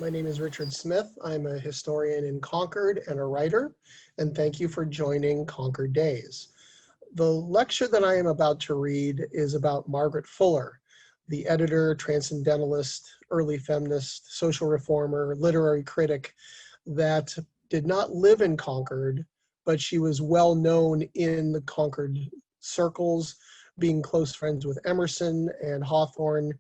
My name is Richard Smith. I'm a historian in Concord and a writer, and thank you for joining Concord Days. The lecture that I am about to read is about Margaret Fuller, the editor, transcendentalist, early feminist, social reformer, literary critic that did not live in Concord, but she was well known in the Concord circles, being close friends with Emerson and Hawthorne,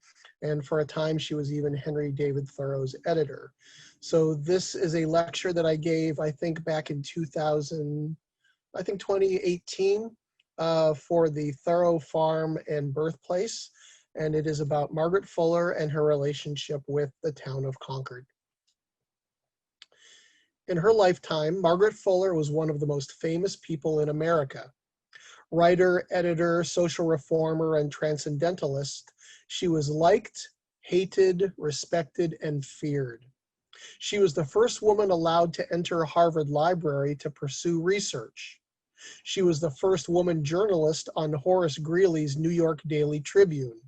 and for a time she was even Henry David Thoreau's editor. So this is a lecture that I gave, I think, back in 2018, for the Thoreau Farm and Birthplace, and it is about Margaret Fuller and her relationship with the town of Concord. In her lifetime, Margaret Fuller was one of the most famous people in America. Writer, editor, social reformer, and transcendentalist, she was liked, hated, respected, and feared. She was the first woman allowed to enter Harvard Library to pursue research. She was the first woman journalist on Horace Greeley's New York Daily Tribune.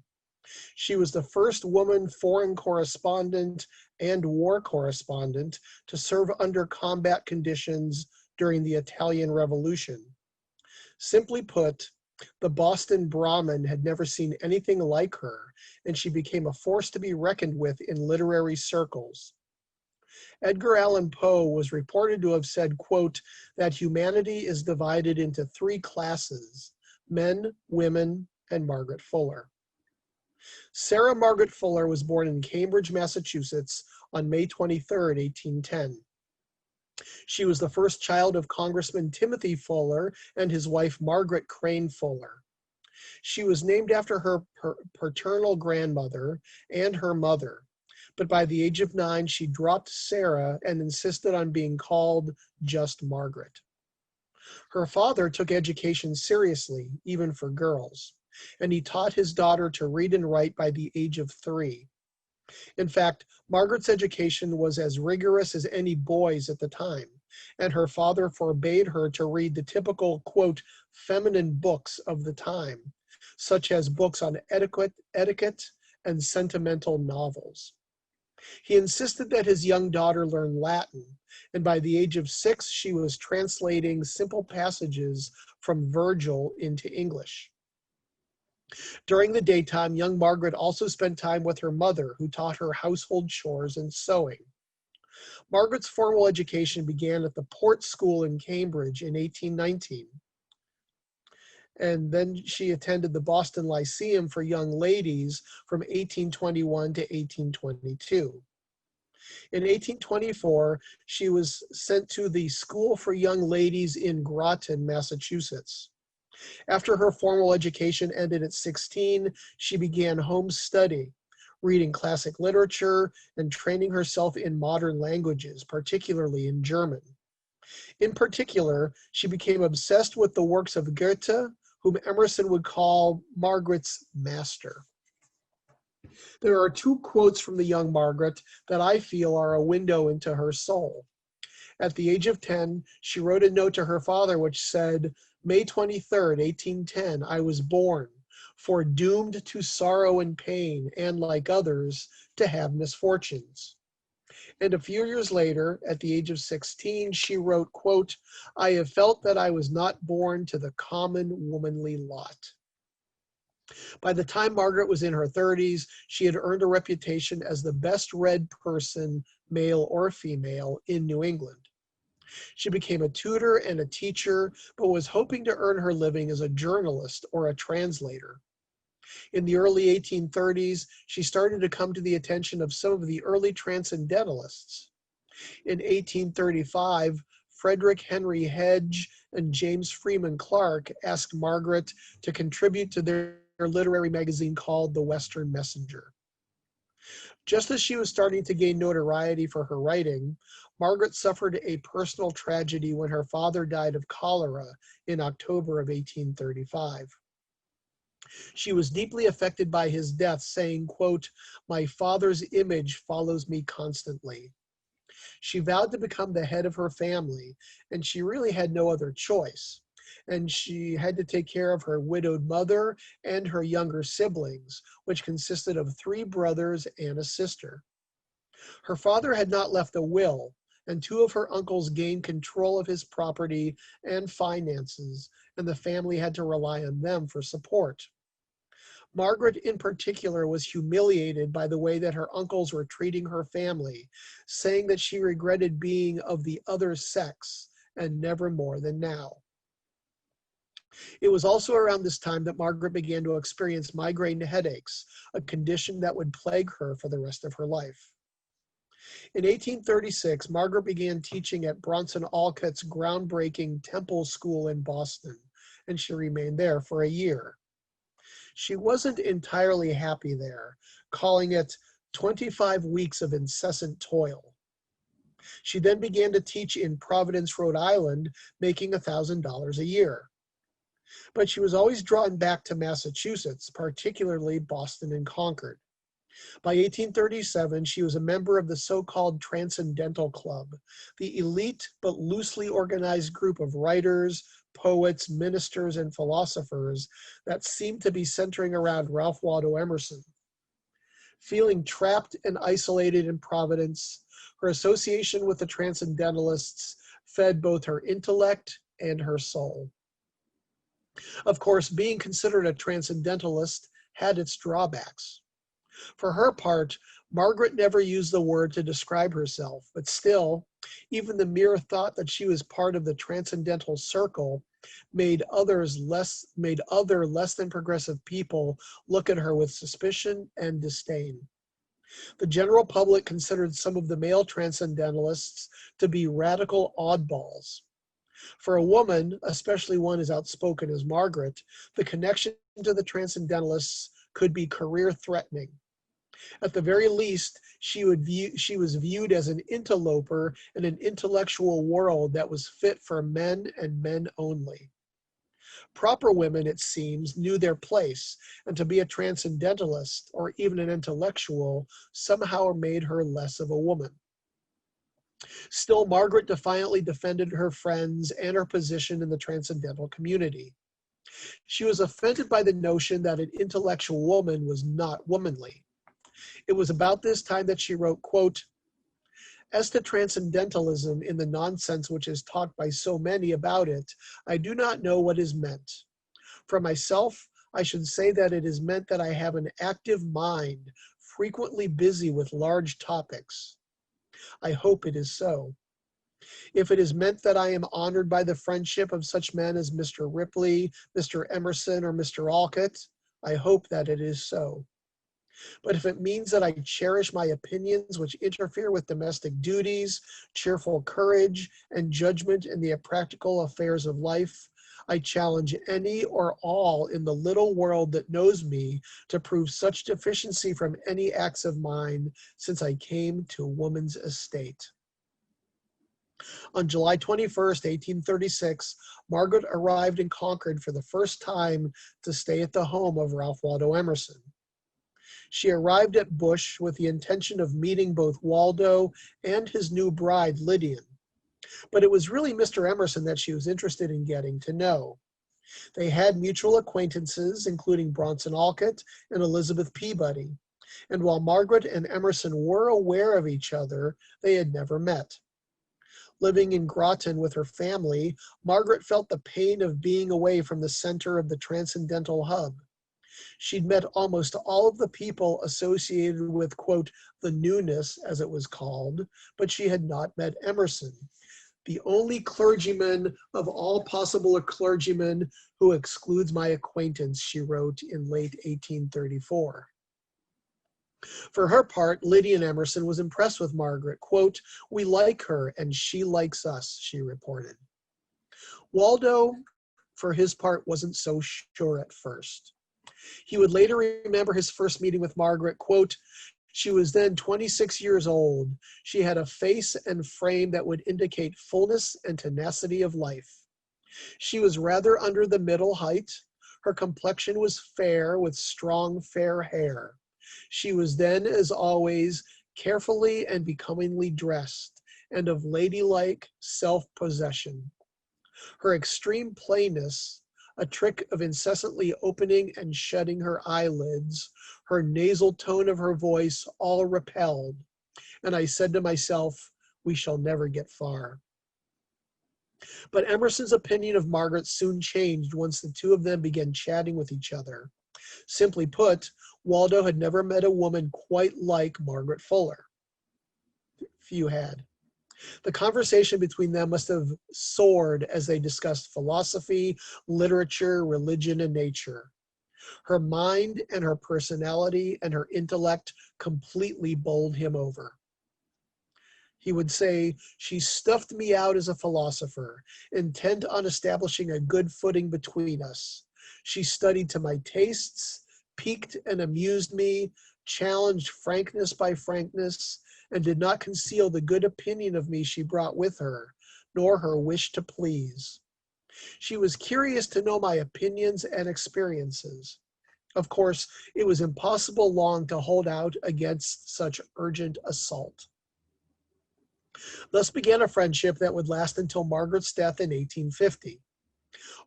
She was the first woman foreign correspondent and war correspondent to serve under combat conditions during the Italian Revolution. Simply put, the Boston Brahmin had never seen anything like her, and she became a force to be reckoned with in literary circles. Edgar Allan Poe was reported to have said, quote, that humanity is divided into three classes: men, women, and Margaret Fuller. Sarah Margaret Fuller was born in Cambridge, Massachusetts on May 23, 1810. She was the first child of Congressman Timothy Fuller and his wife Margaret Crane Fuller. She was named after her paternal grandmother and her mother, but by the age of 9, she dropped Sarah and insisted on being called just Margaret. Her father took education seriously, even for girls, and he taught his daughter to read and write by the age of 3. In fact, Margaret's education was as rigorous as any boy's at the time, and her father forbade her to read the typical, quote, feminine books of the time, such as books on etiquette, and sentimental novels. He insisted that his young daughter learn Latin, and by the age of 6, she was translating simple passages from Virgil into English. During the daytime, young Margaret also spent time with her mother, who taught her household chores and sewing. Margaret's formal education began at the Port School in Cambridge in 1819, and then she attended the Boston Lyceum for Young Ladies from 1821 to 1822. In 1824, she was sent to the School for Young Ladies in Groton, Massachusetts. After her formal education ended at 16, she began home study, reading classic literature and training herself in modern languages, particularly in German. In particular, she became obsessed with the works of Goethe, whom Emerson would call Margaret's master. There are 2 quotes from the young Margaret that I feel are a window into her soul. At the age of 10, she wrote a note to her father which said, May 23rd, 1810, I was born, foredoomed to sorrow and pain, and like others, to have misfortunes. And a few years later, at the age of 16, she wrote, quote, I have felt that I was not born to the common womanly lot. By the time Margaret was in her 30s, she had earned a reputation as the best read person, male or female, in New England. She became a tutor and a teacher, but was hoping to earn her living as a journalist or a translator. In the early 1830s, she started to come to the attention of some of the early transcendentalists. In 1835, Frederick Henry Hedge and James Freeman Clarke asked Margaret to contribute to their literary magazine called The Western Messenger. Just as she was starting to gain notoriety for her writing, Margaret suffered a personal tragedy when her father died of cholera in October of 1835. She was deeply affected by his death, saying, quote, my father's image follows me constantly. She vowed to become the head of her family, and she really had no other choice. And she had to take care of her widowed mother and her younger siblings, which consisted of 3 brothers and a sister. Her father had not left a will, and two of her uncles gained control of his property and finances, and the family had to rely on them for support. Margaret, in particular, was humiliated by the way that her uncles were treating her family, saying that she regretted being of the other sex and never more than now. It was also around this time that Margaret began to experience migraine headaches, a condition that would plague her for the rest of her life. In 1836, Margaret began teaching at Bronson Alcott's groundbreaking Temple School in Boston, and she remained there for a year. She wasn't entirely happy there, calling it 25 weeks of incessant toil. She then began to teach in Providence, Rhode Island, making $1,000 a year. But she was always drawn back to Massachusetts, particularly Boston and Concord. By 1837, she was a member of the so-called Transcendental Club, the elite but loosely organized group of writers, poets, ministers, and philosophers that seemed to be centering around Ralph Waldo Emerson. Feeling trapped and isolated in Providence, her association with the Transcendentalists fed both her intellect and her soul. Of course, being considered a Transcendentalist had its drawbacks. For her part, Margaret never used the word to describe herself, but still, even the mere thought that she was part of the transcendental circle made other less than progressive people look at her with suspicion and disdain. The general public considered some of the male transcendentalists to be radical oddballs. For a woman, especially one as outspoken as Margaret, the connection to the transcendentalists could be career-threatening. At the very least, she was viewed as an interloper in an intellectual world that was fit for men and men only. Proper women, it seems, knew their place, and to be a transcendentalist or even an intellectual somehow made her less of a woman. Still, Margaret defiantly defended her friends and her position in the transcendental community. She was offended by the notion that an intellectual woman was not womanly. It was about this time that she wrote, quote, "As to transcendentalism in the nonsense which is talked by so many about it, I do not know what is meant. For myself, I should say that it is meant that I have an active mind, frequently busy with large topics. I hope it is so. If it is meant that I am honored by the friendship of such men as Mr. Ripley, Mr. Emerson, or Mr. Alcott, I hope that it is so. But if it means that I cherish my opinions which interfere with domestic duties, cheerful courage, and judgment in the practical affairs of life, I challenge any or all in the little world that knows me to prove such deficiency from any acts of mine since I came to woman's estate." On July 21st, 1836, Margaret arrived in Concord for the first time to stay at the home of Ralph Waldo Emerson. She arrived at Bush with the intention of meeting both Waldo and his new bride, Lydian. But it was really Mr. Emerson that she was interested in getting to know. They had mutual acquaintances, including Bronson Alcott and Elizabeth Peabody. And while Margaret and Emerson were aware of each other, they had never met. Living in Groton with her family, Margaret felt the pain of being away from the center of the transcendental hub. She'd met almost all of the people associated with, quote, the newness, as it was called, but she had not met Emerson, the only clergyman of all possible clergymen who excludes my acquaintance, she wrote in late 1834. For her part, Lydian Emerson was impressed with Margaret. Quote, "We like her and she likes us," she reported. Waldo, for his part, wasn't so sure at first. He would later remember his first meeting with Margaret, quote, "She was then 26 years old. She had a face and frame that would indicate fullness and tenacity of life. She was rather under the middle height. Her complexion was fair with strong fair hair. She was then, as always, carefully and becomingly dressed, and of ladylike self-possession. Her extreme plainness, a trick of incessantly opening and shutting her eyelids, her nasal tone of her voice all repelled, and I said to myself, we shall never get far. But Emerson's opinion of Margaret soon changed once the two of them began chatting with each other. Simply put, Waldo had never met a woman quite like Margaret Fuller. Few had. The conversation between them must have soared as they discussed philosophy, literature, religion, and nature. Her mind and her personality and her intellect completely bowled him over. He would say, she stuffed me out as a philosopher, intent on establishing a good footing between us. She studied to my tastes, piqued and amused me, challenged frankness by frankness, and did not conceal the good opinion of me she brought with her, nor her wish to please. She was curious to know my opinions and experiences. Of course, it was impossible long to hold out against such urgent assault. Thus began a friendship that would last until Margaret's death in 1850.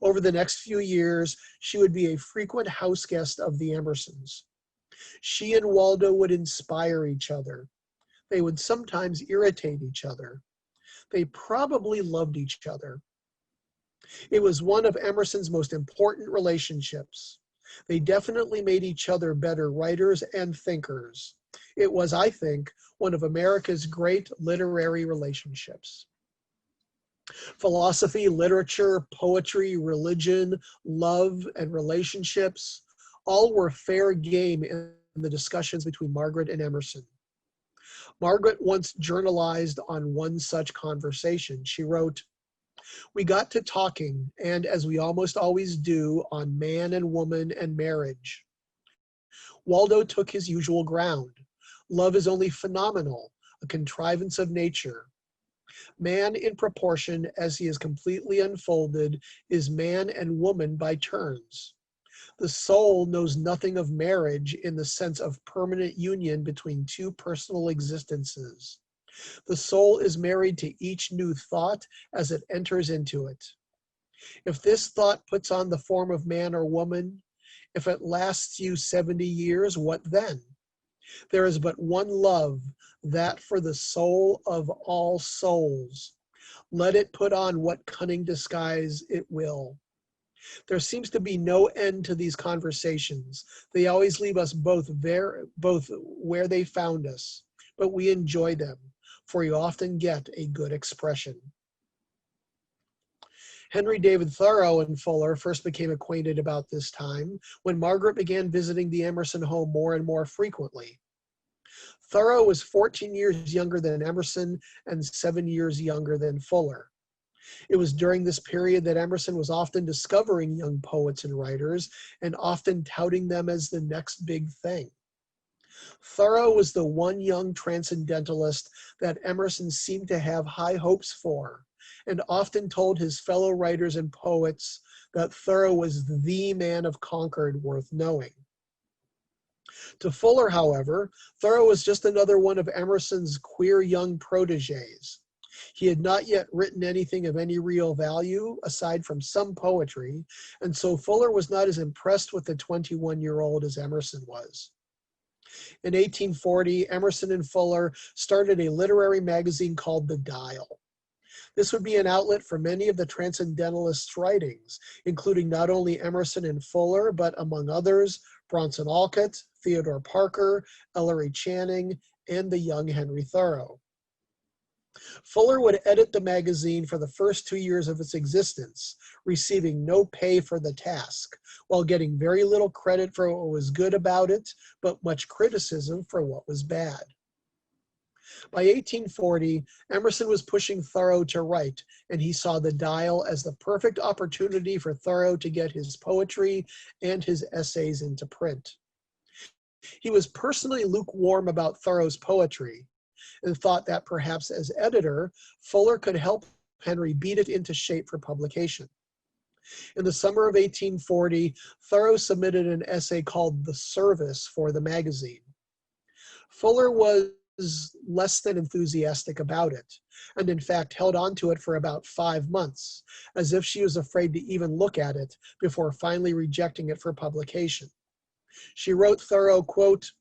Over the next few years, she would be a frequent house guest of the Emersons. She and Waldo would inspire each other. They would sometimes irritate each other. They probably loved each other. It was one of Emerson's most important relationships. They definitely made each other better writers and thinkers. It was, I think, one of America's great literary relationships. Philosophy, literature, poetry, religion, love, and relationships all were fair game in the discussions between Margaret and Emerson. Margaret once journalized on one such conversation. She wrote, "We got to talking, and as we almost always do, on man and woman and marriage. Waldo took his usual ground. Love is only phenomenal, a contrivance of nature. Man, in proportion as he is completely unfolded, is man and woman by turns. The soul knows nothing of marriage in the sense of permanent union between two personal existences. The soul is married to each new thought as it enters into it. If this thought puts on the form of man or woman, if it lasts you 70 years, what then? There is but one love, that for the soul of all souls. Let it put on what cunning disguise it will." There seems to be no end to these conversations. They always leave us both where they found us, but we enjoy them, for you often get a good expression. Henry David Thoreau and Fuller first became acquainted about this time when Margaret began visiting the Emerson home more and more frequently. Thoreau was 14 years younger than Emerson and 7 years younger than Fuller. It was during this period that Emerson was often discovering young poets and writers and often touting them as the next big thing. Thoreau was the one young transcendentalist that Emerson seemed to have high hopes for, and often told his fellow writers and poets that Thoreau was the man of Concord worth knowing. To Fuller, however, Thoreau was just another one of Emerson's queer young protégés. He had not yet written anything of any real value, aside from some poetry, and so Fuller was not as impressed with the 21-year-old as Emerson was. In 1840, Emerson and Fuller started a literary magazine called The Dial. This would be an outlet for many of the Transcendentalists' writings, including not only Emerson and Fuller, but among others, Bronson Alcott, Theodore Parker, Ellery Channing, and the young Henry Thoreau. Fuller would edit the magazine for the first 2 years of its existence, receiving no pay for the task, while getting very little credit for what was good about it, but much criticism for what was bad. By 1840, Emerson was pushing Thoreau to write, and he saw The Dial as the perfect opportunity for Thoreau to get his poetry and his essays into print. He was personally lukewarm about Thoreau's poetry, and thought that perhaps as editor, Fuller could help Henry beat it into shape for publication. In the summer of 1840, Thoreau submitted an essay called The Service for the magazine. Fuller was less than enthusiastic about it, and in fact held on to it for about 5 months, as if she was afraid to even look at it before finally rejecting it for publication. She wrote Thoreau, quote,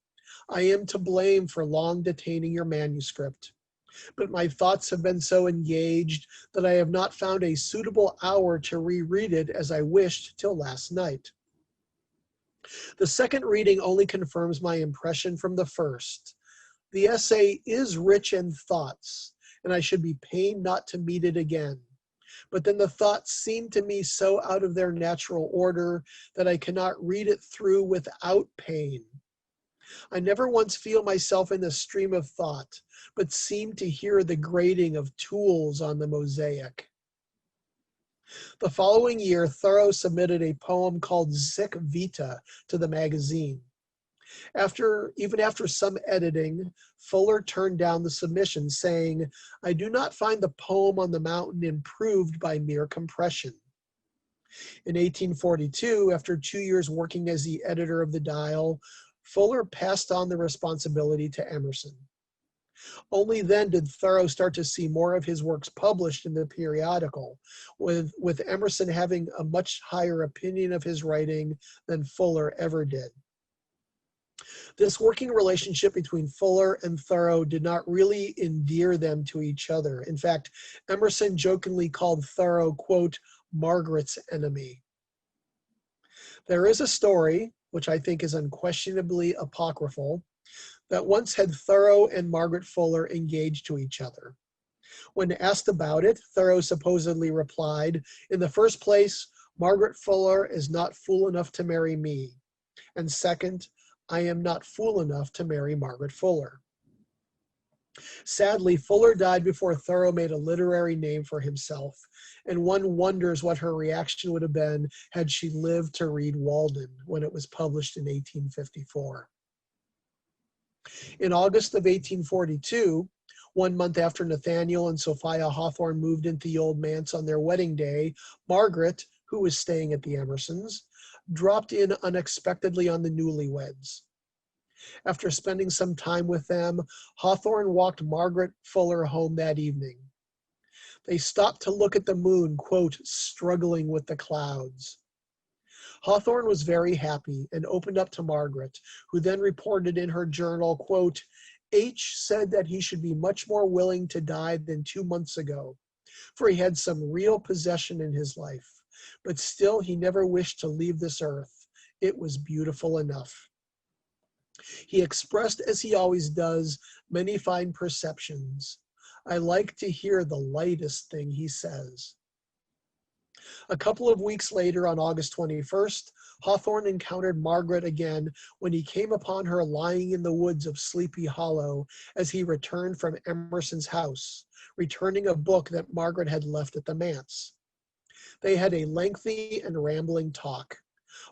I am to blame for long detaining your manuscript, but my thoughts have been so engaged that I have not found a suitable hour to reread it as I wished till last night. The second reading only confirms my impression from the first. The essay is rich in thoughts, and I should be pained not to meet it again. But then the thoughts seem to me so out of their natural order that I cannot read it through without pain. I never once feel myself in the stream of thought, but seem to hear the grating of tools on the mosaic. The following year, Thoreau submitted a poem called Sic Vita to the magazine. Even after some editing, Fuller turned down the submission, saying, "I do not find the poem on the mountain improved by mere compression." In 1842, after 2 years working as the editor of the Dial, Fuller passed on the responsibility to Emerson. Only then did Thoreau start to see more of his works published in the periodical, with Emerson having a much higher opinion of his writing than Fuller ever did. This working relationship between Fuller and Thoreau did not really endear them to each other. In fact, Emerson jokingly called Thoreau, quote, Margaret's enemy. There is a story, which I think is unquestionably apocryphal, that once had Thoreau and Margaret Fuller engaged to each other. When asked about it, Thoreau supposedly replied, "In the first place, Margaret Fuller is not fool enough to marry me. And second, I am not fool enough to marry Margaret Fuller." Sadly, Fuller died before Thoreau made a literary name for himself, and one wonders what her reaction would have been had she lived to read Walden when it was published in 1854. In August of 1842, 1 month after Nathaniel and Sophia Hawthorne moved into the old manse on their wedding day, Margaret, who was staying at the Emersons, dropped in unexpectedly on the newlyweds. After spending some time with them, Hawthorne walked Margaret Fuller home that evening. They stopped to look at the moon, quote, struggling with the clouds. Hawthorne was very happy and opened up to Margaret, who then reported in her journal, quote, H said that he should be much more willing to die than 2 months ago, for he had some real possession in his life, but still he never wished to leave this earth. It was beautiful enough. He expressed, as he always does, many fine perceptions. I like to hear the lightest thing he says. A couple of weeks later, on August 21st, Hawthorne encountered Margaret again when he came upon her lying in the woods of Sleepy Hollow as he returned from Emerson's house, returning a book that Margaret had left at the manse. They had a lengthy and rambling talk.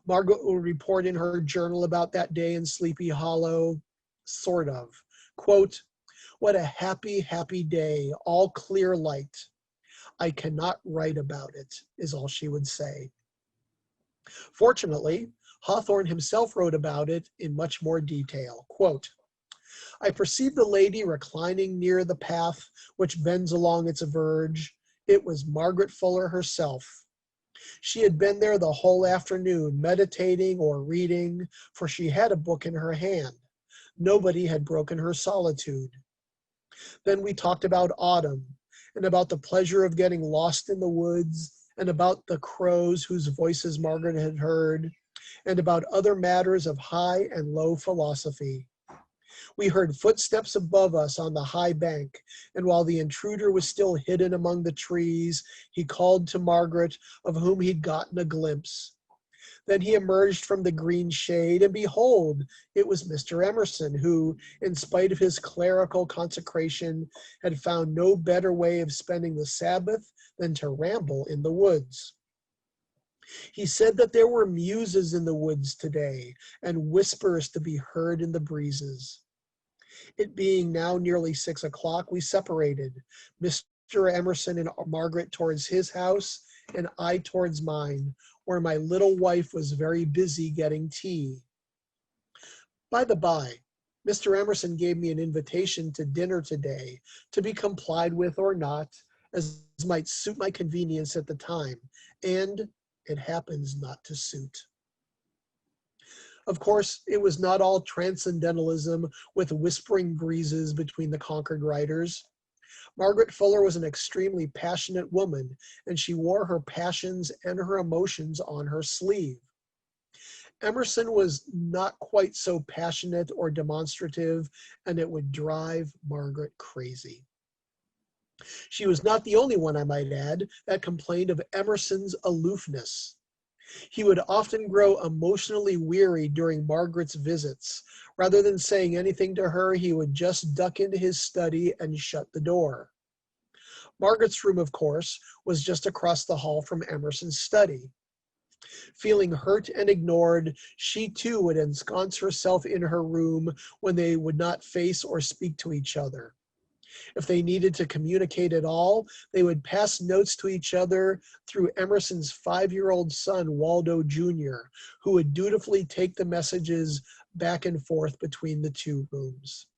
Margaret will report in her journal about that day in Sleepy Hollow, sort of. Quote, what a happy, happy day, all clear light. I cannot write about it, is all she would say. Fortunately, Hawthorne himself wrote about it in much more detail. Quote, I perceived the lady reclining near the path which bends along its verge. It was Margaret Fuller herself. She had been there the whole afternoon, meditating or reading, for she had a book in her hand. Nobody had broken her solitude. Then we talked about autumn, and about the pleasure of getting lost in the woods, and about the crows whose voices Margaret had heard, and about other matters of high and low philosophy. We heard footsteps above us on the high bank, and while the intruder was still hidden among the trees, he called to Margaret, of whom he'd gotten a glimpse. Then he emerged from the green shade, and behold, it was Mr. Emerson, who, in spite of his clerical consecration, had found no better way of spending the Sabbath than to ramble in the woods. He said that there were muses in the woods today, and whispers to be heard in the breezes. It being now nearly 6 o'clock, we separated, Mr. Emerson and Margaret towards his house, and I towards mine, where my little wife was very busy getting tea. By the by, Mr. Emerson gave me an invitation to dinner today, to be complied with or not, as might suit my convenience at the time, and it happens not to suit. Of course, it was not all transcendentalism with whispering breezes between the conquered writers. Margaret Fuller was an extremely passionate woman, and she wore her passions and her emotions on her sleeve. Emerson was not quite so passionate or demonstrative, and it would drive Margaret crazy. She was not the only one, I might add, that complained of Emerson's aloofness. He would often grow emotionally weary during Margaret's visits. Rather than saying anything to her, he would just duck into his study and shut the door. Margaret's room, of course, was just across the hall from Emerson's study. Feeling hurt and ignored, she too would ensconce herself in her room when they would not face or speak to each other. If they needed to communicate at all, they would pass notes to each other through Emerson's 5-year-old son, Waldo Jr., who would dutifully take the messages back and forth between the two rooms.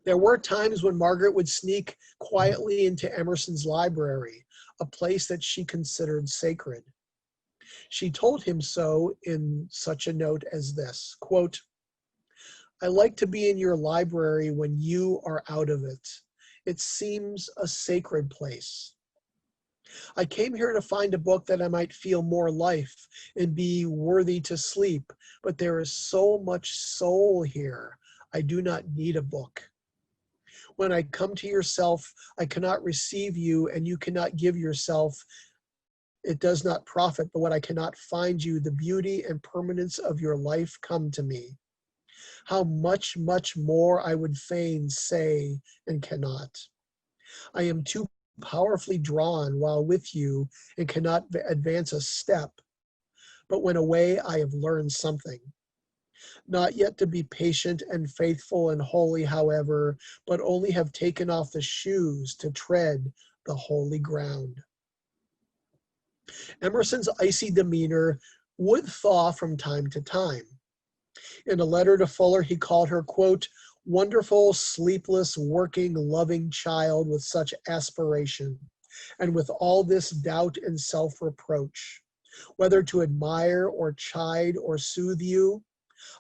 There were times when Margaret would sneak quietly into Emerson's library, a place that she considered sacred. She told him so in such a note as this, quote, "I like to be in your library when you are out of it. It seems a sacred place. I came here to find a book that I might feel more life and be worthy to sleep, but there is so much soul here. I do not need a book. When I come to yourself, I cannot receive you, and you cannot give yourself. It does not profit, but when I cannot find you, the beauty and permanence of your life come to me. How much, much more I would fain say and cannot. I am too powerfully drawn while with you and cannot advance a step. But when away, I have learned something. Not yet to be patient and faithful and holy, however, but only have taken off the shoes to tread the holy ground." Emerson's icy demeanor would thaw from time to time. In a letter to Fuller, he called her, quote, "wonderful, sleepless, working, loving child with such aspiration, and with all this doubt and self-reproach. Whether to admire or chide or soothe you,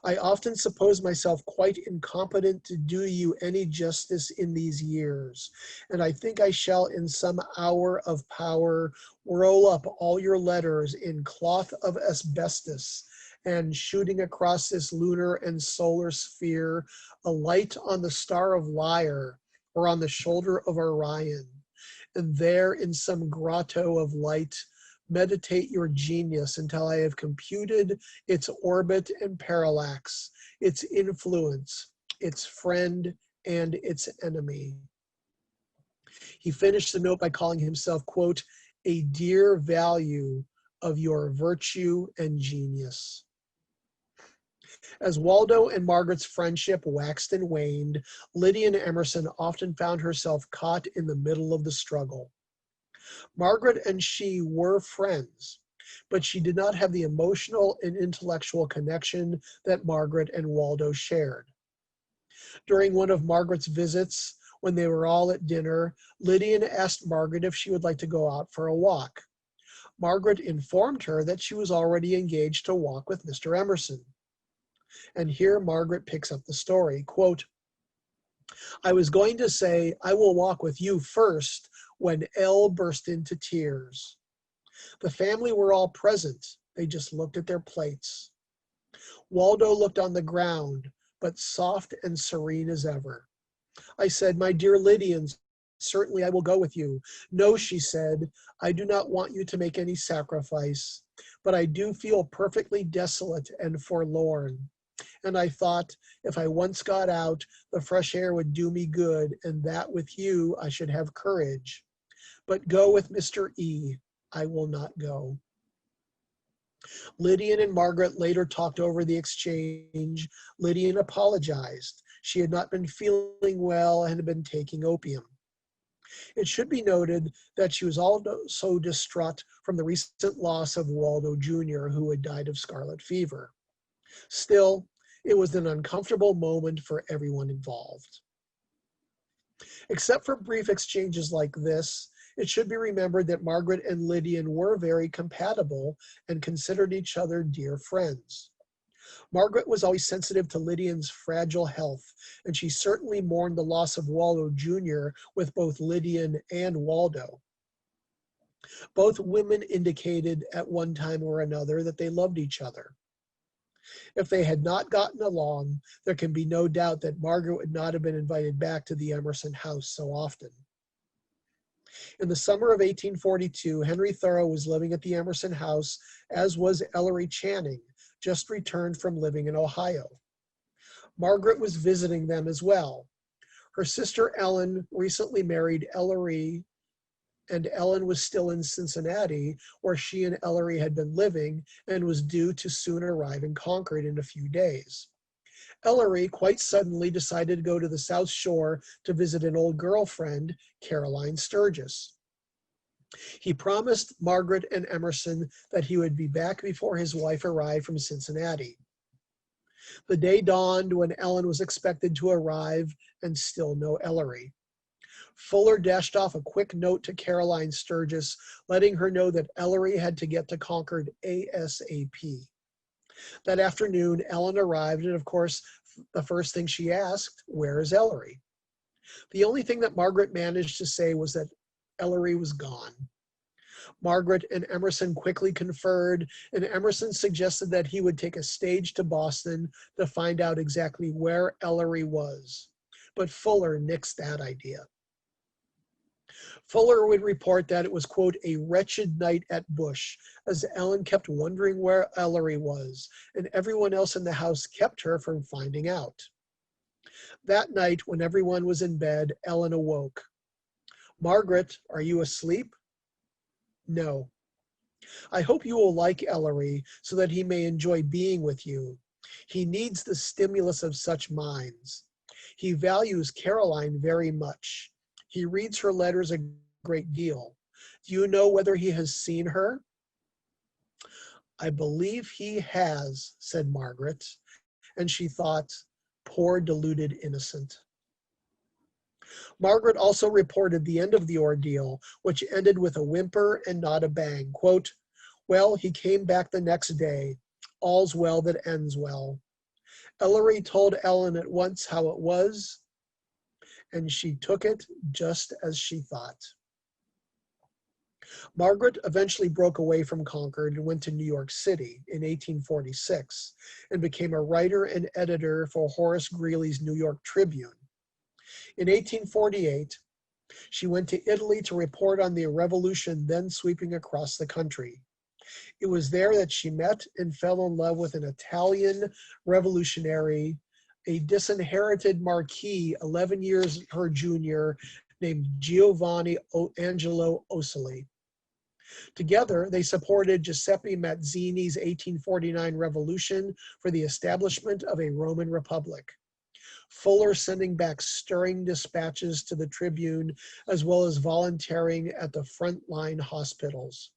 I often suppose myself quite incompetent to do you any justice in these years, and I think I shall in some hour of power roll up all your letters in cloth of asbestos, and shooting across this lunar and solar sphere, alight on the star of Lyre or on the shoulder of Orion, and there in some grotto of light meditate your genius until I have computed its orbit and parallax, its influence, its friend and its enemy." He finished the note by calling himself, quote, "a dear value of your virtue and genius." As Waldo and Margaret's friendship waxed and waned, Lydia Emerson often found herself caught in the middle of the struggle. Margaret and she were friends, but she did not have the emotional and intellectual connection that Margaret and Waldo shared. During one of Margaret's visits, when they were all at dinner, Lydia asked Margaret if she would like to go out for a walk. Margaret informed her that she was already engaged to walk with Mr. Emerson. And here Margaret picks up the story, quote, "I was going to say, I will walk with you first, when L burst into tears. The family were all present. They just looked at their plates. Waldo looked on the ground, but soft and serene as ever. I said, 'My dear Lydian, certainly I will go with you.' 'No,' she said, 'I do not want you to make any sacrifice, but I do feel perfectly desolate and forlorn. And I thought, if I once got out, the fresh air would do me good, and that with you I should have courage. But go with Mr. E. I will not go.'" Lydian and Margaret later talked over the exchange. Lydian apologized. She had not been feeling well and had been taking opium. It should be noted that she was also distraught from the recent loss of Waldo Jr., who had died of scarlet fever. Still, it was an uncomfortable moment for everyone involved. Except for brief exchanges like this, it should be remembered that Margaret and Lydian were very compatible and considered each other dear friends. Margaret was always sensitive to Lydian's fragile health, and she certainly mourned the loss of Waldo Jr. with both Lydian and Waldo. Both women indicated at one time or another that they loved each other. If they had not gotten along, there can be no doubt that Margaret would not have been invited back to the Emerson house so often. In the summer of 1842, Henry Thoreau was living at the Emerson house, as was Ellery Channing, just returned from living in Ohio. Margaret was visiting them as well. Her sister Ellen recently married Ellery, and Ellen was still in Cincinnati, where she and Ellery had been living, and was due to soon arrive in Concord in a few days. Ellery quite suddenly decided to go to the South Shore to visit an old girlfriend, Caroline Sturgis. He promised Margaret and Emerson that he would be back before his wife arrived from Cincinnati. The day dawned when Ellen was expected to arrive, and still no Ellery. Fuller dashed off a quick note to Caroline Sturgis, letting her know that Ellery had to get to Concord ASAP. That afternoon, Ellen arrived, and of course, the first thing she asked, "Where is Ellery?" The only thing that Margaret managed to say was that Ellery was gone. Margaret and Emerson quickly conferred, and Emerson suggested that he would take a stage to Boston to find out exactly where Ellery was. But Fuller nixed that idea. Fuller would report that it was, quote, "a wretched night at Bush," as Ellen kept wondering where Ellery was, and everyone else in the house kept her from finding out. That night, when everyone was in bed, Ellen awoke. "Margaret, are you asleep?" "No." "I hope you will like Ellery so that he may enjoy being with you. He needs the stimulus of such minds. He values Caroline very much. He reads her letters a great deal. Do you know whether he has seen her?" "I believe he has," said Margaret, and she thought, poor deluded innocent. Margaret also reported the end of the ordeal, which ended with a whimper and not a bang. Quote, "Well, he came back the next day. All's well that ends well. Ellery told Ellen at once how it was, and she took it just as she thought." Margaret eventually broke away from Concord and went to New York City in 1846 and became a writer and editor for Horace Greeley's New York Tribune. In 1848, she went to Italy to report on the revolution then sweeping across the country. It was there that she met and fell in love with an Italian revolutionary, a disinherited marquis 11 years her junior, named Giovanni Angelo Osili. Together, they supported Giuseppe Mazzini's 1849 revolution for the establishment of a Roman Republic. Fuller sending back stirring dispatches to the Tribune, as well as volunteering at the frontline hospitals.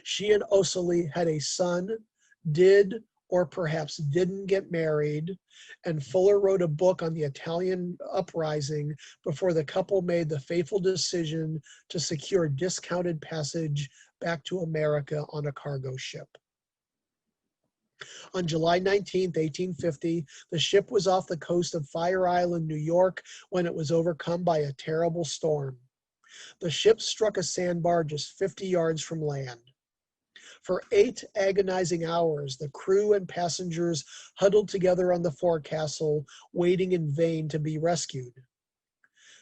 She and Osili had a son, did or perhaps didn't get married, and Fuller wrote a book on the Italian uprising before the couple made the fateful decision to secure discounted passage back to America on a cargo ship. On July 19, 1850, the ship was off the coast of Fire Island, New York, when it was overcome by a terrible storm. The ship struck a sandbar just 50 yards from land. For 8 agonizing hours, the crew and passengers huddled together on the forecastle, waiting in vain to be rescued.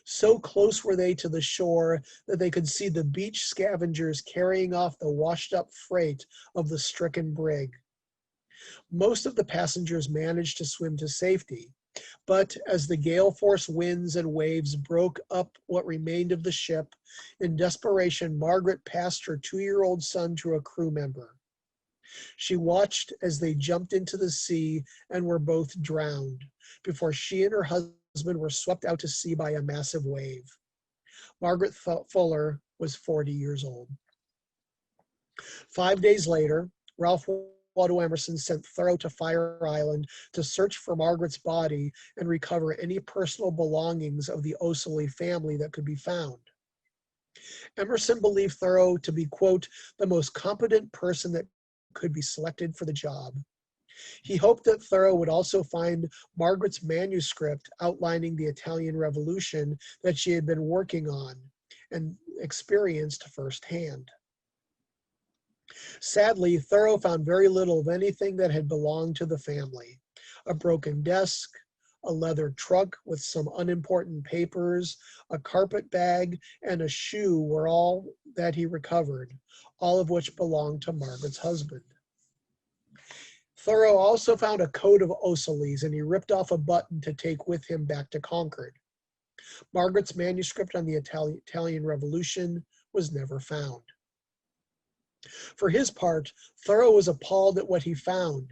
So close were they to the shore that they could see the beach scavengers carrying off the washed-up freight of the stricken brig. Most of the passengers managed to swim to safety, but as the gale-force winds and waves broke up what remained of the ship, in desperation, Margaret passed her 2-year-old son to a crew member. She watched as they jumped into the sea and were both drowned before she and her husband were swept out to sea by a massive wave. Margaret Fuller was 40 years old. 5 days later, Ralph Waldo Emerson sent Thoreau to Fire Island to search for Margaret's body and recover any personal belongings of the Osili family that could be found. Emerson believed Thoreau to be, quote, "the most competent person that could be selected for the job." He hoped that Thoreau would also find Margaret's manuscript outlining the Italian Revolution that she had been working on and experienced firsthand. Sadly, Thoreau found very little of anything that had belonged to the family. A broken desk, a leather trunk with some unimportant papers, a carpet bag, and a shoe were all that he recovered, all of which belonged to Margaret's husband. Thoreau also found a coat of Osily's, and he ripped off a button to take with him back to Concord. Margaret's manuscript on the Italian Revolution was never found. For his part, Thoreau was appalled at what he found.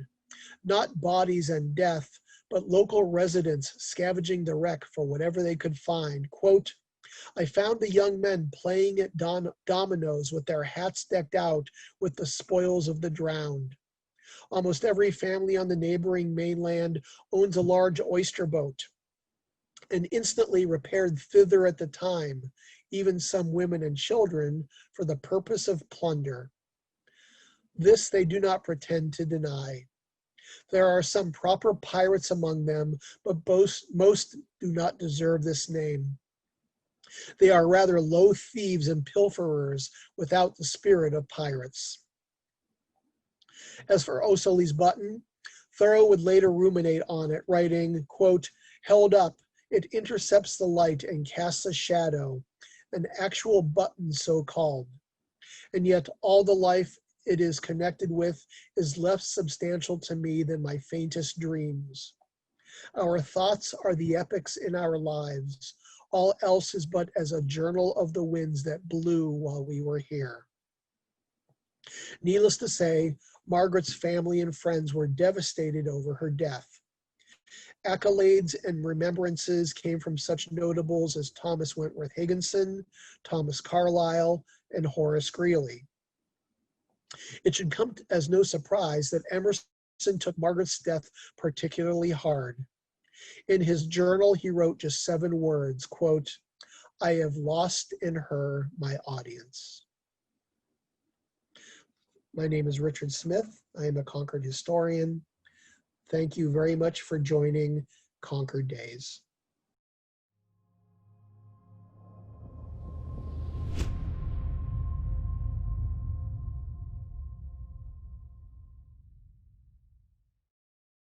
Not bodies and death, but local residents scavenging the wreck for whatever they could find. Quote, I found the young men playing at dominoes with their hats decked out with the spoils of the drowned. Almost every family on the neighboring mainland owns a large oyster boat, and instantly repaired thither at the time, even some women and children, for the purpose of plunder. This they do not pretend to deny. There are some proper pirates among them, but most do not deserve this name. They are rather low thieves and pilferers without the spirit of pirates. As for Osily's button, Thoreau would later ruminate on it, writing, quote, held up, it intercepts the light and casts a shadow, an actual button so called. And yet all the life it is connected with is less substantial to me than my faintest dreams. Our thoughts are the epochs in our lives. All else is but as a journal of the winds that blew while we were here. Needless to say, Margaret's family and friends were devastated over her death. Accolades and remembrances came from such notables as Thomas Wentworth Higginson, Thomas Carlyle, and Horace Greeley. It should come as no surprise that Emerson took Margaret's death particularly hard. In his journal, he wrote just 7 words, quote, I have lost in her my audience. My name is Richard Smith. I am a Concord historian. Thank you very much for joining Concord Days.